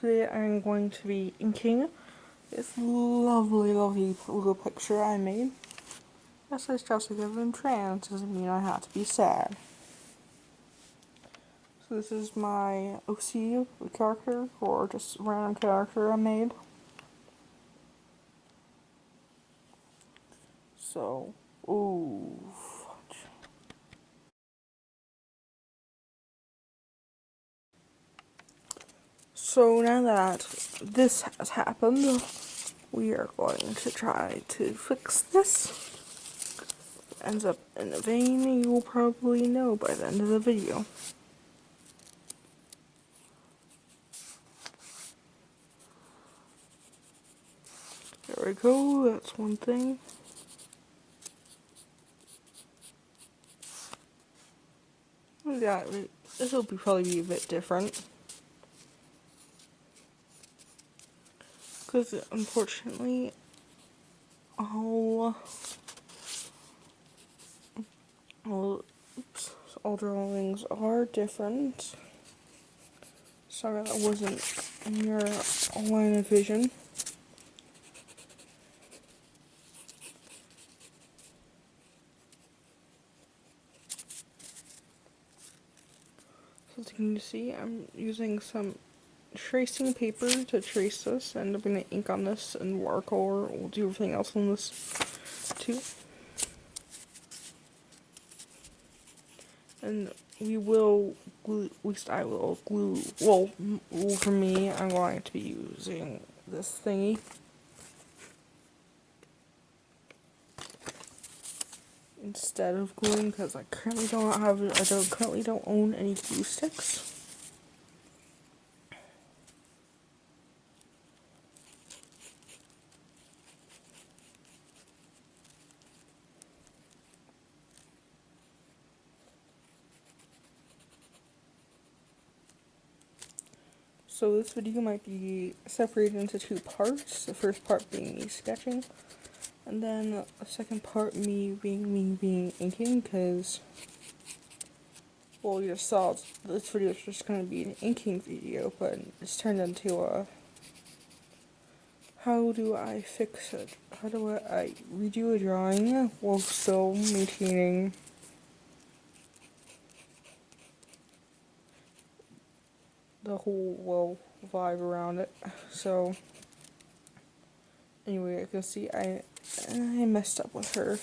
Today I'm going to be inking this lovely little picture I made. That says Jessica I'm trans, doesn't mean I have to be sad. So this is my OC character, or just random character I made. So, ooh. So now that this has happened, we are going to try to fix this. Ends up in a vein you will probably know by the end of the video. There we go, that's one thing. Yeah, this will probably be a bit different. Because unfortunately, all all drawings are different. Sorry that wasn't in your line of vision. So as you can see, I'm using some tracing paper to trace this, and I'm going to ink on this and watercolor. We'll do everything else on this too. And we will glue, at least I will glue, well, for me, I'm going to be using this thingy. Instead of gluing, because I currently don't own any glue sticks. So this video might be separated into two parts. The first part being me sketching, and then the second part me being inking, because, well, you just saw this video is just going to be an inking video, but it's turned into a how do I fix it? How do I redo a drawing while still maintaining the whole, well, vibe around it. So anyway, I can see I messed up with her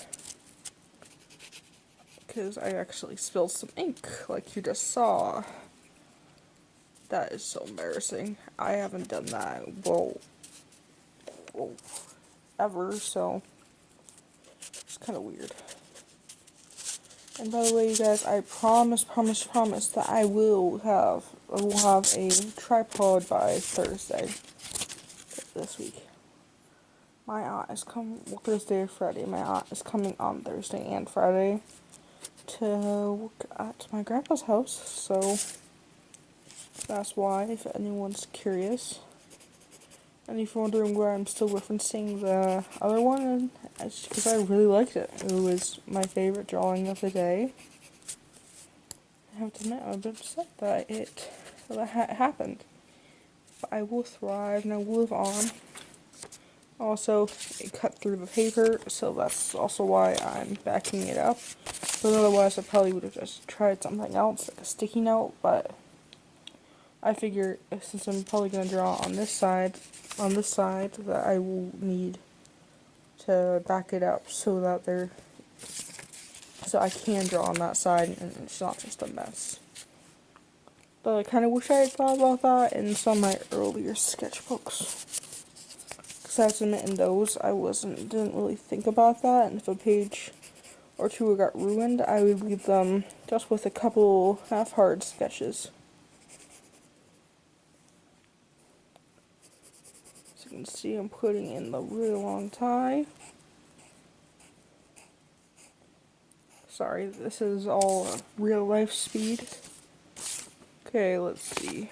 because I actually spilled some ink, like you just saw. That is so embarrassing. I haven't done that, well ever, so it's kind of weird. And by the way, you guys, I promise that I will have a tripod by Thursday this week. My aunt is coming Thursday or Friday. My aunt is coming on Thursday and Friday to work at my grandpa's house, so that's why, if anyone's curious. And if you're wondering why I'm still referencing the other one, it's because I really liked it. It was my favorite drawing of the day. I have to admit, I'm a bit upset that it happened. But I will thrive and I will live on. Also, it cut through the paper, so that's also why I'm backing it up. But otherwise, I probably would have just tried something else, like a sticky note, but I figure since I'm probably going to draw on this side, that I will need to back it up so that so I can draw on that side and it's not just a mess. But I kind of wish I had thought about that in some of my earlier sketchbooks. Because I have to admit, in those, didn't really think about that, and if a page or two got ruined, I would leave them just with a couple half-hard sketches. So you can see I'm putting in the really long tie. Sorry, this is all real life speed. Okay, let's see.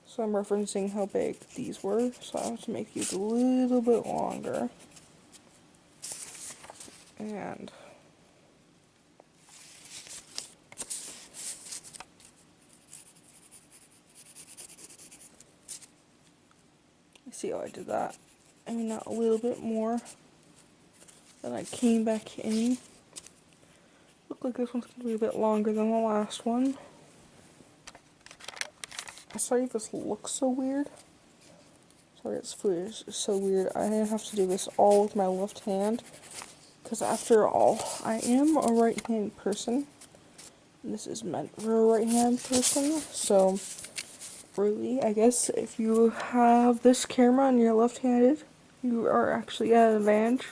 So I'm referencing how big these were, so I have to make these a little bit longer. And See how I did that? Maybe out a little bit more. Then I came back in. Look like this one's gonna be a bit longer than the last one. Sorry if this looks so weird. Sorry, this footage is so weird. I have to do this all with my left hand. Because after all, I am a right-handed person. This is meant for a right-handed person. So, really, I guess if you have this camera and you're left-handed, you are actually at an advantage.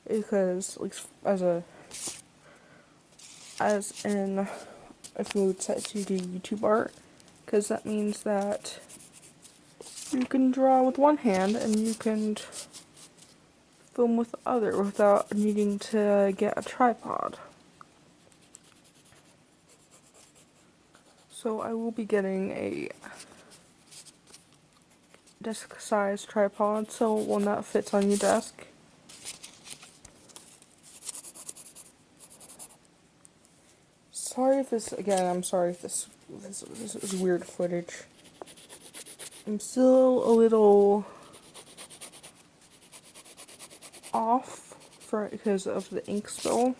Because, like, as in, if you would set to do YouTube art, because that means that you can draw with one hand and you can film with the other without needing to get a tripod. So I will be getting a desk size tripod, so one that fits on your desk. Sorry if this, again, I'm sorry if this is weird footage. I'm still a little off because of the ink spill.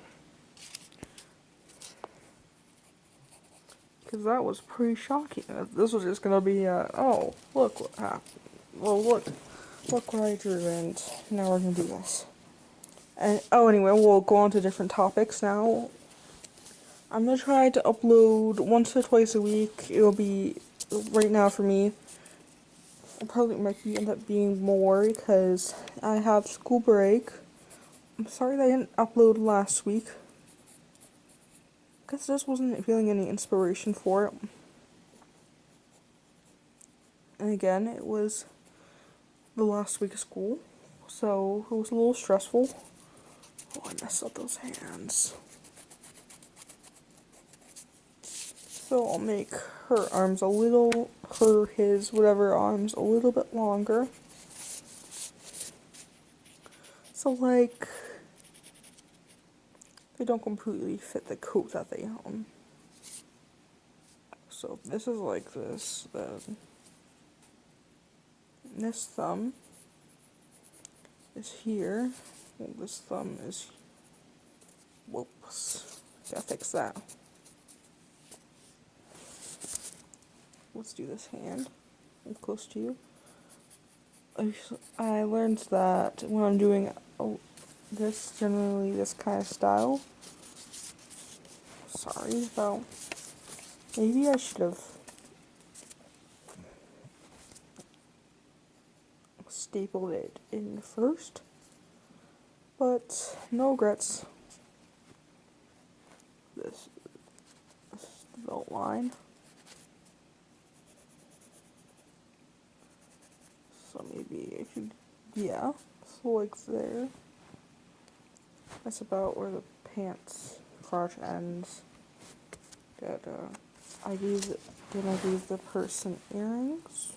Because that was pretty shocking. This was just gonna be oh, look what happened. Well, look what I drew, and now we're gonna do this. And, oh, anyway, we'll go on to different topics now. I'm gonna try to upload once or twice a week. It'll be, right now for me, it probably might end up being more because I have school break. I'm sorry that I didn't upload last week. Because I just wasn't feeling any inspiration for it. And again, it was the last week of school, so it was a little stressful. Oh, I messed up those hands. So I'll make her arms a little, his, whatever arms a little bit longer. So like, they don't completely fit the coat that they own. So this is like this, then this thumb is here, and this thumb is, whoops, gotta fix that. Let's do this hand. I'm close to you. I learned that when I'm doing this, generally this kind of style. Sorry about. Maybe I should have stapled it in first, but no regrets. This is the belt line. So maybe if you, yeah, so like there. That's about where the pants crotch ends. That I gave the person earrings.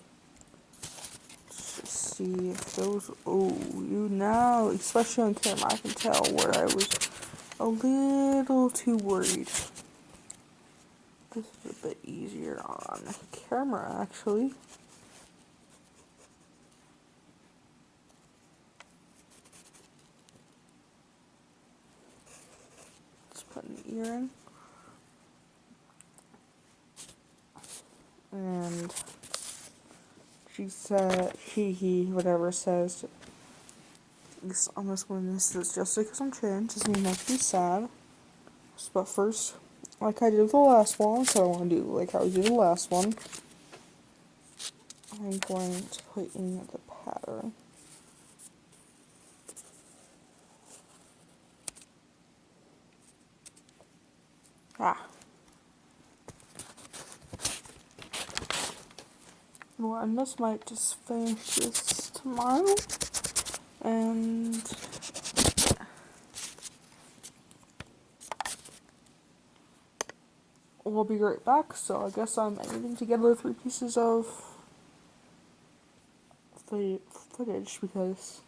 Let's just see if those. Oh, you now, especially on camera, I can tell where I was a little too worried. This is a bit easier on camera, actually. Let's put an ear in. And she said, he, whatever says, on this one, this is just because I'm trans, doesn't mean I have to be sad. But first, like I did with the last one, so I want to do like how we did the last one. I'm going to put in the pattern. Well, I just might just finish this tomorrow, and we'll be right back. So I guess I'm editing together 3 pieces of footage because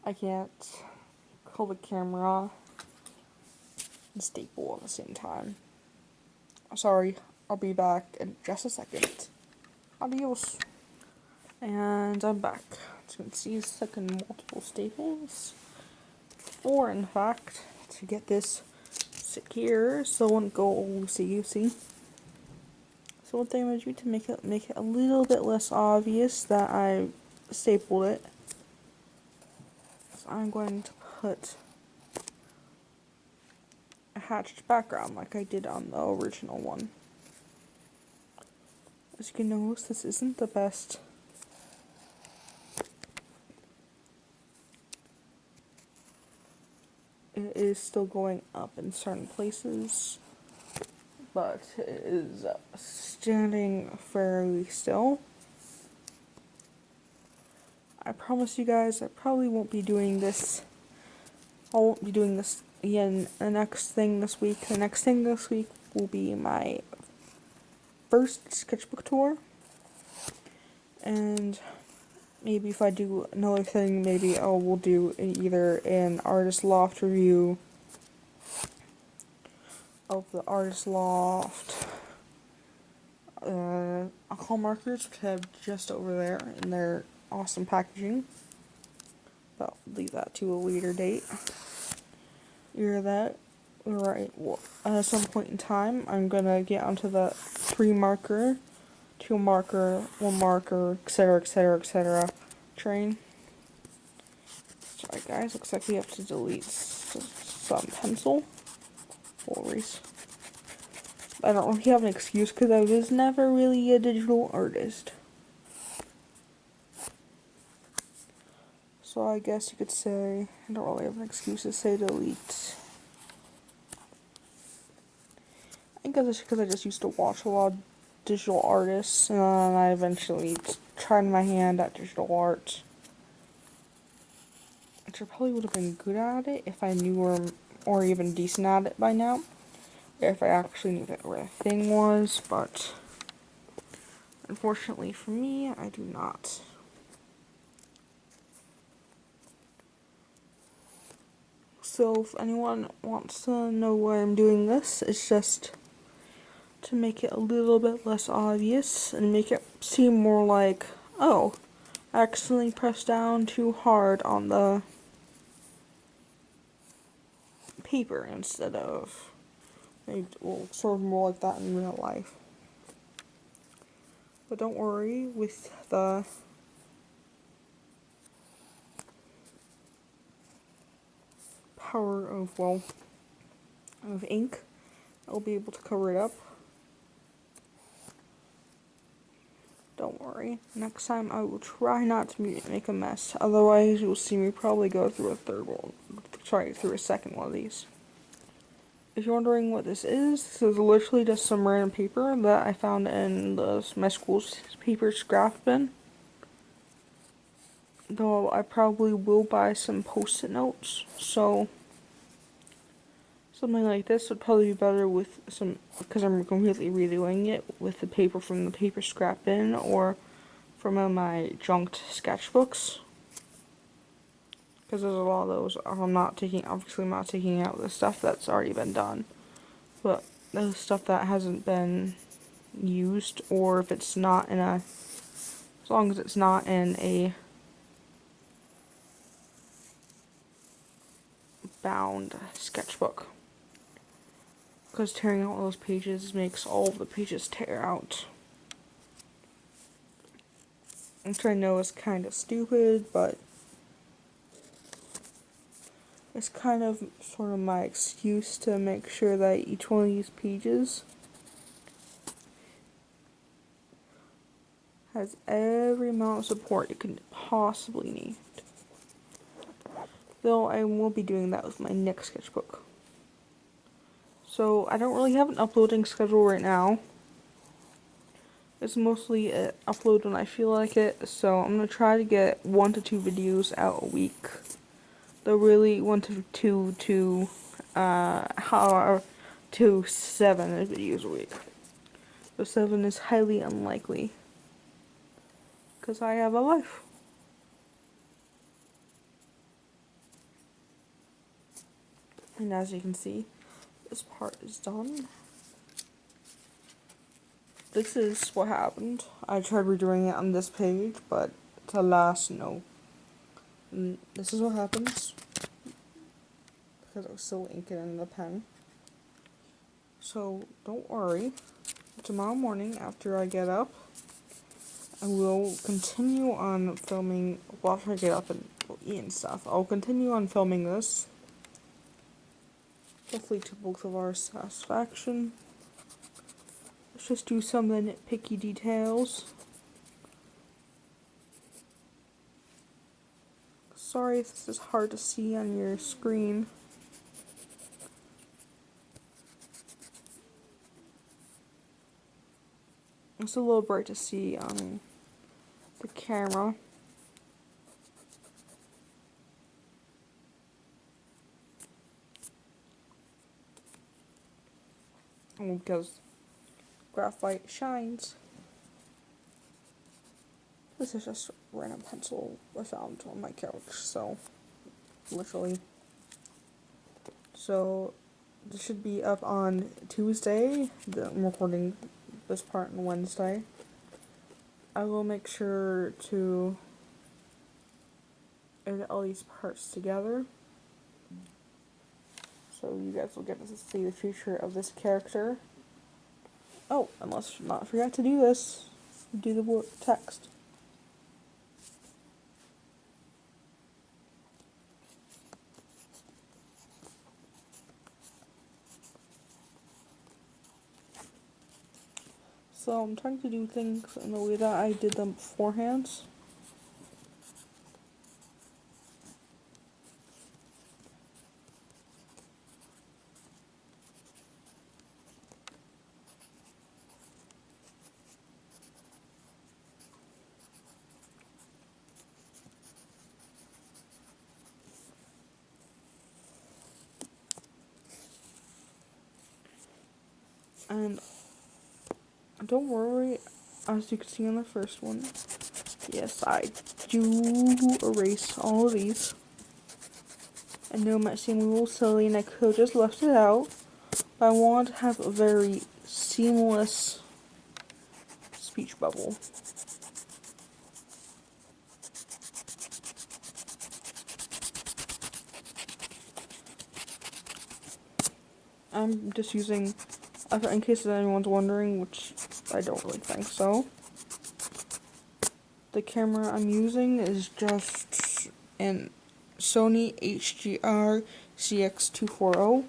I can't hold the camera and staple at the same time. Sorry, I'll be back in just a second. Adios. And I'm back. As you can see, second multiple staples. 4 in fact, to get this secure so it won't go loosey-goosey. So what I'm going to do to make it a little bit less obvious that I stapled it, is I'm going to put a hatched background like I did on the original one. As you can notice, this isn't the best. It is still going up in certain places, but it is standing fairly still. I promise you guys, I probably won't be doing this. I won't be doing this again the next thing this week. The next thing this week will be my first sketchbook tour. And maybe if I do another thing, maybe I will do either an artist loft review of the artist loft alcohol markers, which I have just over there in their awesome packaging. But I'll leave that to a later date. Either that, right, well, at some point in time, I'm gonna get onto the 3 marker, 2 marker, 1 marker, etc., etc., etc. train. Sorry guys, looks like we have to delete some pencil. We'll erase. I don't really have an excuse because I was never really a digital artist. So I guess you could say, I don't really have an excuse to say delete. I guess it's because I just used to watch a lot of digital artists, and I eventually tried my hand at digital art. Which I probably would have been good at it if I knew or even decent at it by now. If I actually knew that where the thing was, but unfortunately for me, I do not. So if anyone wants to know why I'm doing this, it's just to make it a little bit less obvious and make it seem more like, oh, I accidentally pressed down too hard on the paper instead of, well, sort of more like that in real life. But don't worry, with the power of, well, of ink, I'll be able to cover it up. Don't worry. Next time I will try not to make a mess. Otherwise, you'll see me probably go through a second one of these. If you're wondering what this is literally just some random paper that I found in my school's paper scrap bin. Though I probably will buy some post-it notes, so something like this would probably be better with some, because I'm completely redoing it with the paper from the paper scrap bin or from my junked sketchbooks. Because there's a lot of those. Obviously I'm not taking out the stuff that's already been done. But the stuff that hasn't been used, or if it's not in a, as long as it's not in a bound sketchbook. Because tearing out those pages makes all of the pages tear out. Which I know is kind of stupid, but it's kind of sort of my excuse to make sure that each one of these pages has every amount of support it can possibly need. Though I will be doing that with my next sketchbook. So I don't really have an uploading schedule right now. It's mostly upload when I feel like it, so I'm going to try to get 1 to 2 videos out a week. Though really 1 to 2 to 7 videos a week. So 7 is highly unlikely. Because I have a life. And as you can see, this part is done. this is what happened. I tried redoing it on this page, but alas, no. And this is what happens because I was still inking in the pen. So don't worry. Tomorrow morning, after I get up, I will continue on filming. Well, after I get up and eat and stuff, I'll continue on filming this. Hopefully, to both of our satisfaction. Let's just do some of the nitpicky details. Sorry if this is hard to see on your screen. It's a little bright to see on the camera. Because graphite shines. This is just a random pencil I found on my couch, so literally. So this should be up on Tuesday. I'm recording this part on Wednesday. I will make sure to edit all these parts together, so you guys will get to see the future of this character. Oh, and let's not forget to do this. Do the text. So I'm trying to do things in the way that I did them beforehand. And don't worry, as you can see on the first one, yes, I do erase all of these. I know it might seem a little silly and I could have just left it out, but I want to have a very seamless speech bubble. I'm just using, in case anyone's wondering, which I don't really think so, the camera I'm using is just an Sony HDR CX240.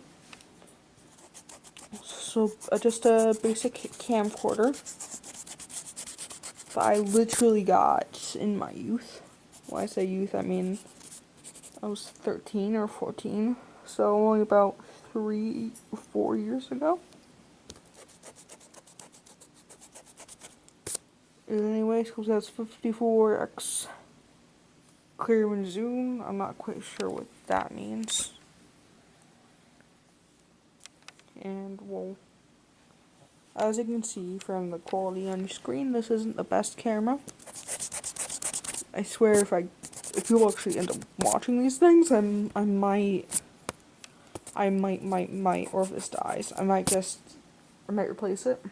So just a basic camcorder that I literally got in my youth. When I say youth, I mean I was 13 or 14, so only about 3 or 4 years ago. Anyways, because that's 54x clear and zoom. I'm not quite sure what that means. And well, as you can see from the quality on your screen, this isn't the best camera. I swear if you actually end up watching these things, I might, or if this dies, I might replace it.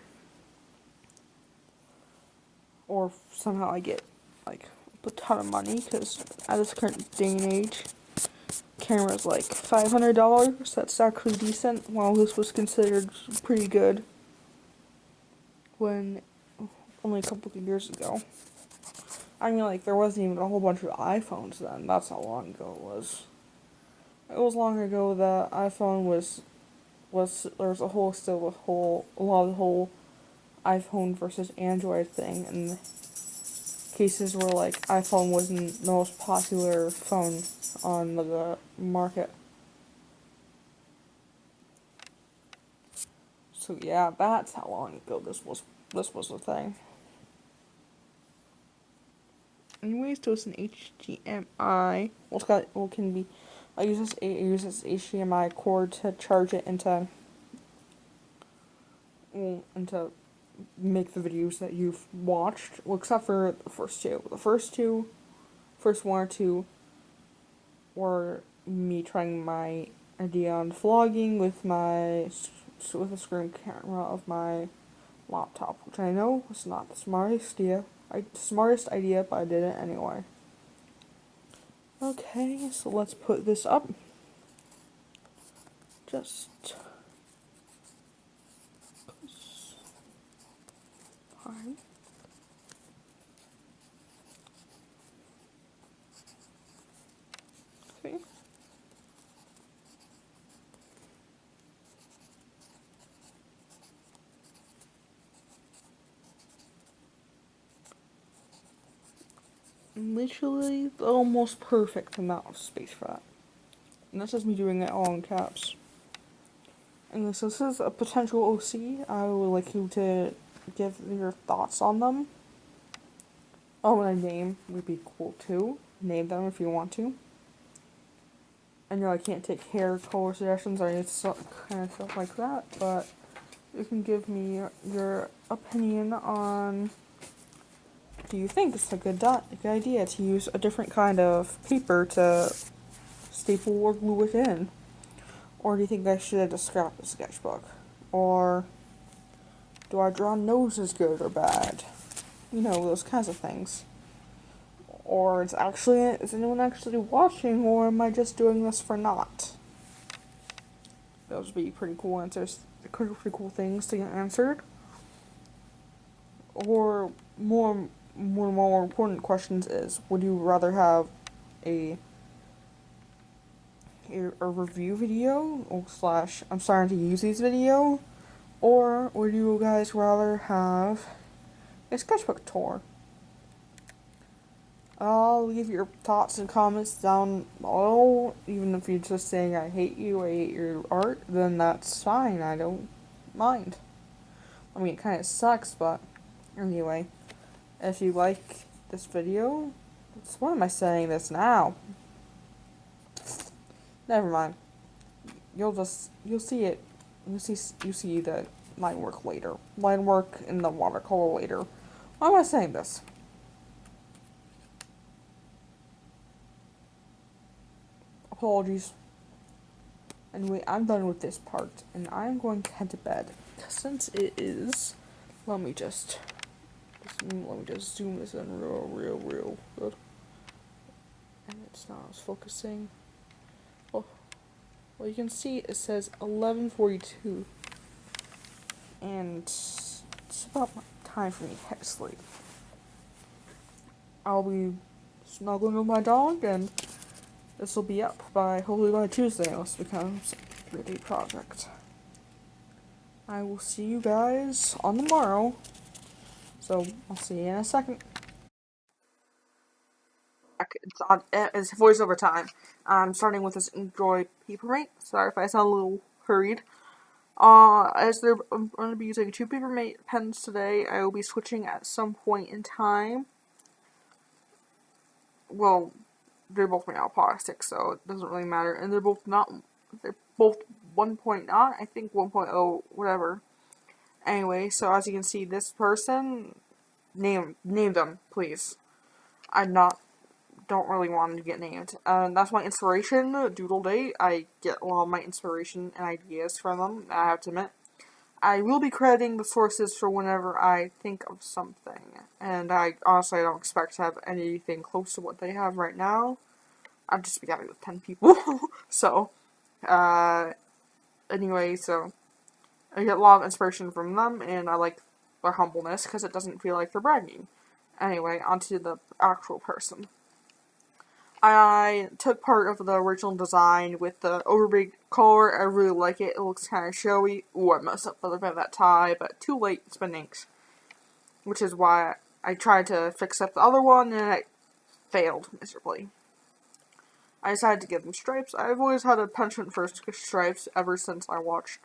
Or somehow I get, like, a ton of money, because at this current day and age, camera's like $500, that's actually decent, while this was considered pretty good when, only a couple of years ago. I mean, like, there wasn't even a whole bunch of iPhones then, that's how long ago it was. It was long ago that iPhone was there was a lot of the whole iPhone versus Android thing, and cases where, like, iPhone wasn't the most popular phone on the market. So yeah, that's how long ago this was a thing. Anyways, so it's an HDMI. I use this HDMI cord to charge it into make the videos that you've watched. Well, except for the first two. The first one or two were me trying my idea on vlogging with a screen camera of my laptop, which I know was not the smartest idea, but I did it anyway. Okay, so let's put this up. Just fine. See? Literally the almost perfect amount of space for that. And that's just me doing it all in caps. And so this is a potential OC. I would like you to give your thoughts on them. Oh, and a name would be cool too. Name them if you want to. I know I can't take hair color suggestions or any kind of stuff like that, but you can give me your opinion on, do you think it's a good idea to use a different kind of paper to staple or glue it in? Or do you think I should just scrap the sketchbook? Or do I draw noses good or bad? You know, those kinds of things. Or is anyone actually watching, or am I just doing this for naught? Those would be pretty cool answers, pretty cool things to get answered. Or more important questions is, would you rather have a review video / I'm starting to use these video, or would you guys rather have a sketchbook tour? I'll leave your thoughts and comments down below. Even if you're just saying I hate your art, then that's fine. I don't mind. I mean, it kind of sucks, but anyway. If you like this video, why am I saying this now? Never mind. You'll see it. You see the line work later. Line work in the watercolor later. Why am I saying this? Apologies. Anyway, I'm done with this part, and I'm going to head to bed. Since it is, let me just zoom this in real good. And it's not as focusing. Well, you can see it says 11:42, and it's about time for me to head to sleep. I'll be snuggling with my dog, and this will be up hopefully by Tuesday, unless it becomes a 3-day project. I will see you guys on tomorrow. So I'll see you in a second. It's voiceover time. I'm starting with this Enjoy Papermate. Sorry if I sound a little hurried. I'm going to be using 2 Papermate pens today. I will be switching at some point in time. Well, they're both made out of plastic, so it doesn't really matter. And they're both 1.0, I think 1.0, whatever. Anyway, so as you can see, this person, name them, please. Don't really want them to get named. That's my inspiration, Doodle Day. I get a lot of my inspiration and ideas from them, I have to admit. I will be crediting the sources for whenever I think of something. And I honestly don't expect to have anything close to what they have right now. I've just begun with 10 people. So, anyway, so I get a lot of inspiration from them, and I like their humbleness because it doesn't feel like they're bragging. Anyway, onto the actual person. I took part of the original design with the overbig color. I really like it. It looks kind of showy. Ooh, I messed up a little bit of that tie, but too late, it's been inked. Which is why I tried to fix up the other one, and I failed miserably. I decided to give them stripes. I've always had a penchant for stripes ever since I watched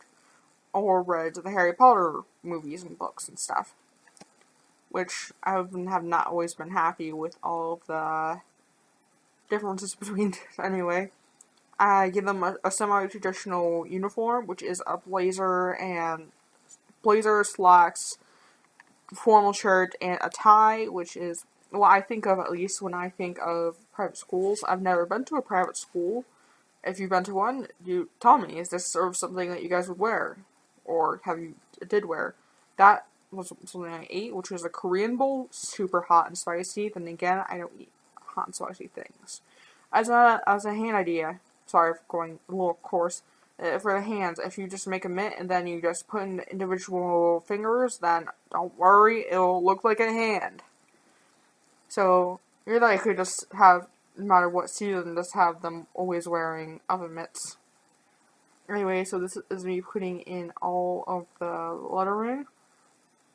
or read the Harry Potter movies and books and stuff. Which I have not always been happy with all of the differences between. Anyway, I give them a semi-traditional uniform, which is a blazer, slacks, formal shirt, and a tie, which is what I think of, at least when I think of private schools. I've never been to a private school. If you've been to one, tell me, is this sort of something that you guys would wear? Or did wear? That was something I ate, which was a Korean bowl, super hot and spicy. Then again, I don't eat hot and spicy things. As a hand idea, sorry for going a little coarse. For the hands, if you just make a mitt and then you just put in individual fingers, then don't worry, it'll look like a hand. So really, I could just have, no matter what season, just have them always wearing oven mitts. Anyway, so this is me putting in all of the lettering.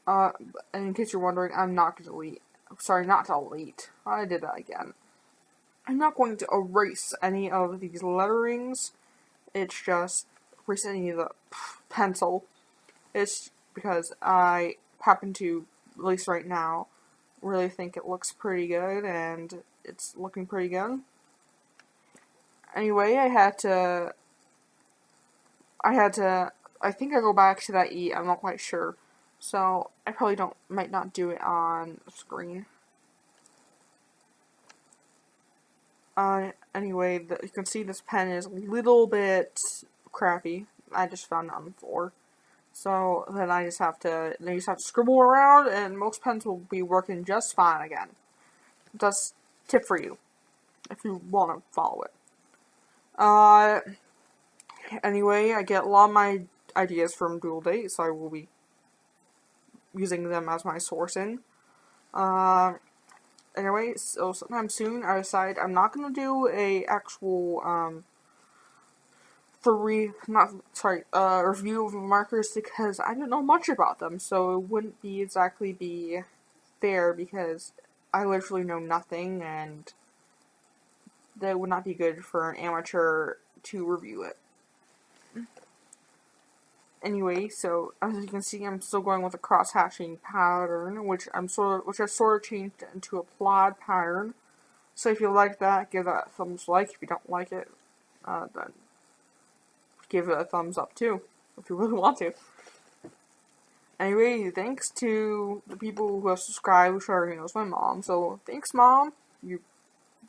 And in case you're wondering, I'm not going to delete. Sorry, not to delete. I did that again. I'm not going to erase any of these letterings. It's just erase any of the pencil. It's because I happen to, at least right now, really think it looks pretty good, and it's looking pretty good. Anyway, I think I go back to that E, I'm not quite sure. So, I probably might not do it on screen. Anyway, you can see this pen is a little bit crappy. I just found it on the floor. So, then I just have to scribble around, and most pens will be working just fine again. Just tip for you, if you want to follow it. Anyway, I get a lot of my ideas from Dual Date, so I will be using them as my sourcing. Anyway, so sometime soon I decide I'm not gonna do a actual review of markers because I don't know much about them, so it wouldn't be fair because I literally know nothing, and that would not be good for an amateur to review it. Anyway, so as you can see, I'm still going with a cross-hatching pattern, which I've sort of changed into a plaid pattern. So if you like that, give that a thumbs like. If you don't like it, then give it a thumbs up too, if you really want to. Anyway, thanks to the people who have subscribed, which already knows my mom. So thanks, Mom. You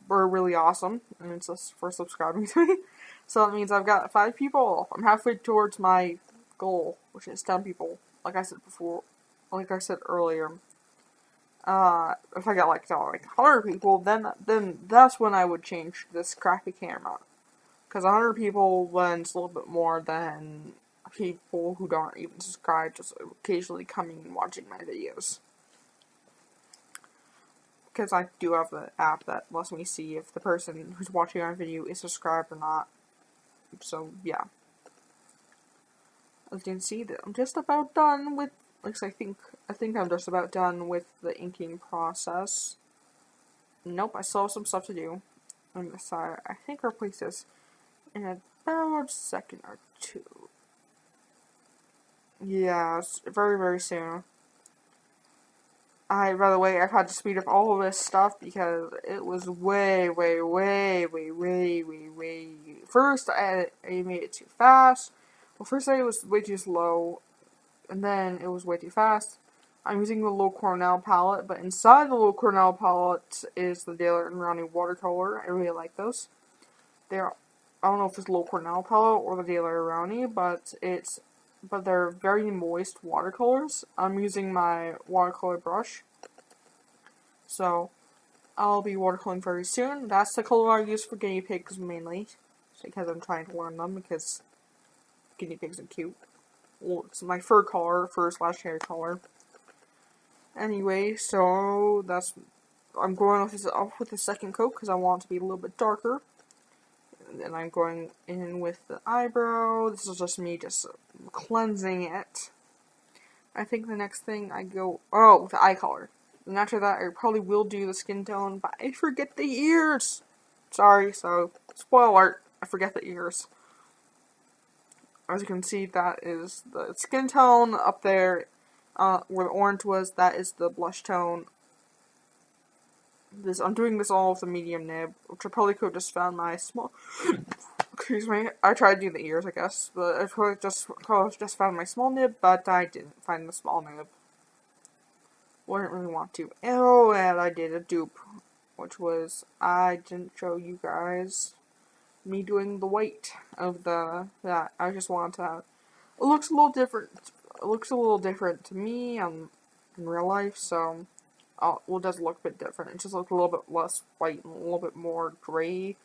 were really awesome, and it's just for subscribing to me. So that means I've got 5 people. I'm halfway towards my goal, which is 10 people. Like I said earlier. If I got like 100 people, then that's when I would change this crappy camera. Because 100 people, then it's a little bit more than people who don't even subscribe, just occasionally coming and watching my videos. Because I do have the app that lets me see if the person who's watching my video is subscribed or not. So, yeah. As you can see, I'm just about done with, I think I'm just about done with the inking process. Nope, I still have some stuff to do on the side. I think I'll place this in about a second or two. Yeah, very, very soon. By the way, I've had to speed up all of this stuff because it was way. First, I made it too fast. Well, first it was way too slow, and then it was way too fast. I'm using the Low Cornell palette, but inside the Low Cornell palette is the Daler and Rowney watercolor. I really like those. I don't know if it's Low Cornell palette or the Daler and Rowney, but they're very moist watercolors. I'm using my watercolor brush, so I'll be watercoloring very soon. That's the color I use for guinea pigs mainly, because I'm trying to learn them because guinea pigs are cute. Well, it's my fur /hair color. Anyway, so I'm going off with the second coat because I want it to be a little bit darker. And then I'm going in with the eyebrow. This is just me just cleansing it. I think the next thing with the eye color. And after that, I probably will do the skin tone, but I forget the ears. Sorry, so spoiler alert, I forget the ears. As you can see, that is the skin tone up there, where the orange was. That is the blush tone. I'm doing this all with the medium nib, which I probably could have just found my small. Excuse me. I tried to do the ears, I guess, but I probably just found my small nib, but I didn't find the small nib. Wouldn't really want to. Oh, and I did a dupe, which was I didn't show you guys me doing the white of that. I just wanted to. It looks a little different. It looks a little different to me. in real life, so well, it does look a bit different. It just looks a little bit less white and a little bit more gray,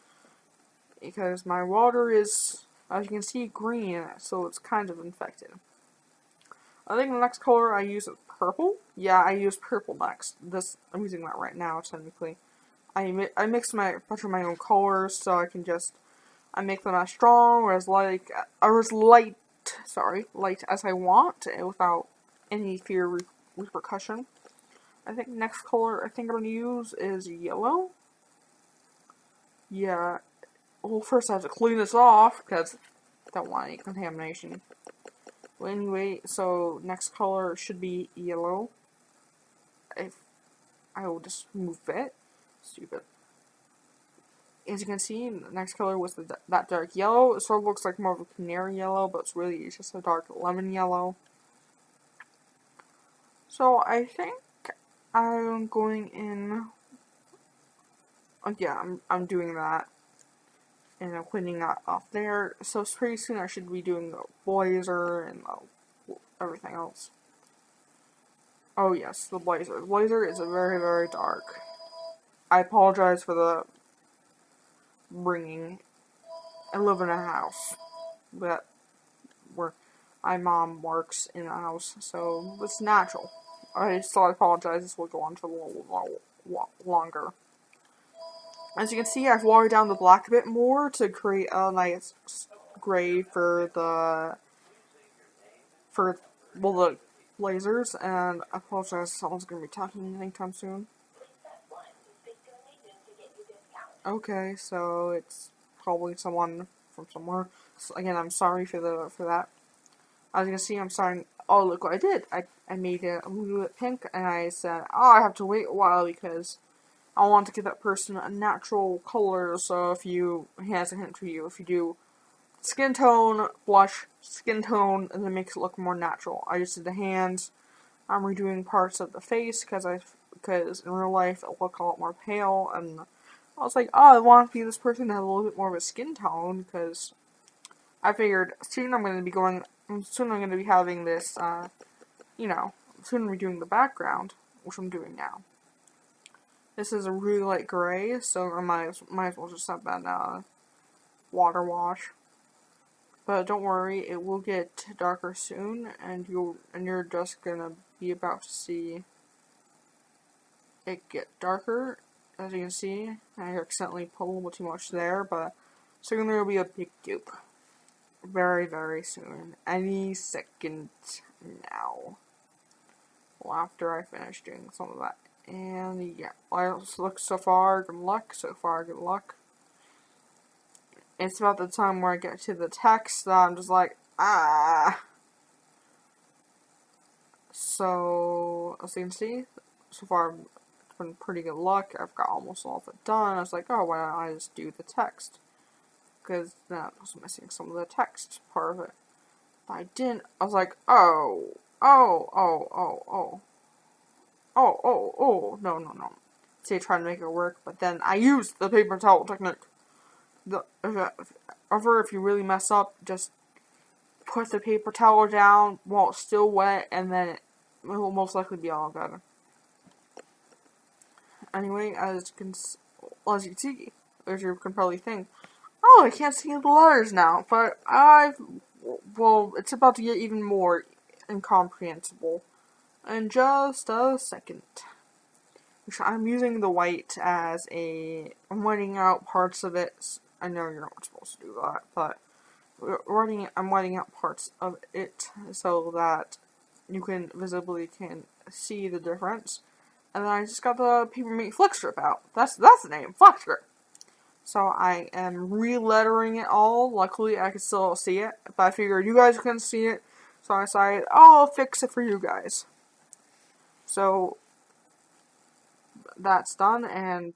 because my water is, as you can see, green, so it's kind of infected. I think the next color I use is purple. Yeah, I use purple next. I'm using that right now, technically. I mix my bunch of my own colors, so I make them as strong or as light, light as I want, without any fear repercussion. I think next color I think I'm gonna use is yellow. Yeah. Well, first I have to clean this off because I don't want any contamination. Well, anyway, so next color should be yellow. If I will just move it. Stupid. As you can see, the next color was that dark yellow. It sort of looks like more of a canary yellow, but it's just a dark lemon yellow. So I think I'm going in. Yeah, I'm doing that, and I'm cleaning that off there. So pretty soon I should be doing the blazer and everything else. Oh yes, the blazer. The blazer is very, very dark. I apologize for the ringing. I live in a house that where my mom works in a house, so it's natural. I apologize. This will go on for a little longer. As you can see, I've watered down the black a bit more to create a nice gray for the blazers. And I apologize. Someone's gonna be talking anytime soon. Okay, so it's probably someone from somewhere. So again, I'm sorry for that. As you can see, I'm starting. Oh, look what I did! I made it a little bit pink, and I said, "Oh, I have to wait a while because I want to give that person a natural color." So here's a hint for you: if you do skin tone, blush, skin tone, and then makes it look more natural. I just did the hands. I'm redoing parts of the face because in real life it look a lot more pale, and I was like, oh, I want to be this person to have a little bit more of a skin tone because I figured soon I'm going to be having this, soon I'm going to be doing the background, which I'm doing now. This is a really light gray, so I might as well just have that, water wash. But don't worry, it will get darker soon, and you're just gonna be about to see it get darker. As you can see, I accidentally put a little too much there, but soon there will be a big dupe. Very, very soon. Any second now. Well, after I finish doing some of that. And yeah, look so far, good luck. So far, good luck. It's about the time where I get to the text that I'm just like, ah. So, as you can see, so far it's been pretty good luck. I've got almost all of it done. I was like, oh, why don't I just do the text? Because that was missing some of the text part of it. But I didn't. I was like, oh, no. See, I tried to make it work, but then I used the paper towel technique. If you really mess up, just put the paper towel down while it's still wet, and then it will most likely be all good. Anyway, as you can see, as you can probably think, oh, I can't see the letters now, but it's about to get even more incomprehensible in just a second. I'm using the white I'm whiting out parts of it. I know you're not supposed to do that, but I'm whiting out parts of it so that you can visibly see the difference. And then I just got the Paper Mate Flex Strip out. That's the name, Flex Strip. So I am re-lettering it all. Luckily, I can still see it, but I figured you guys couldn't see it, so I decided, I'll fix it for you guys. So that's done, and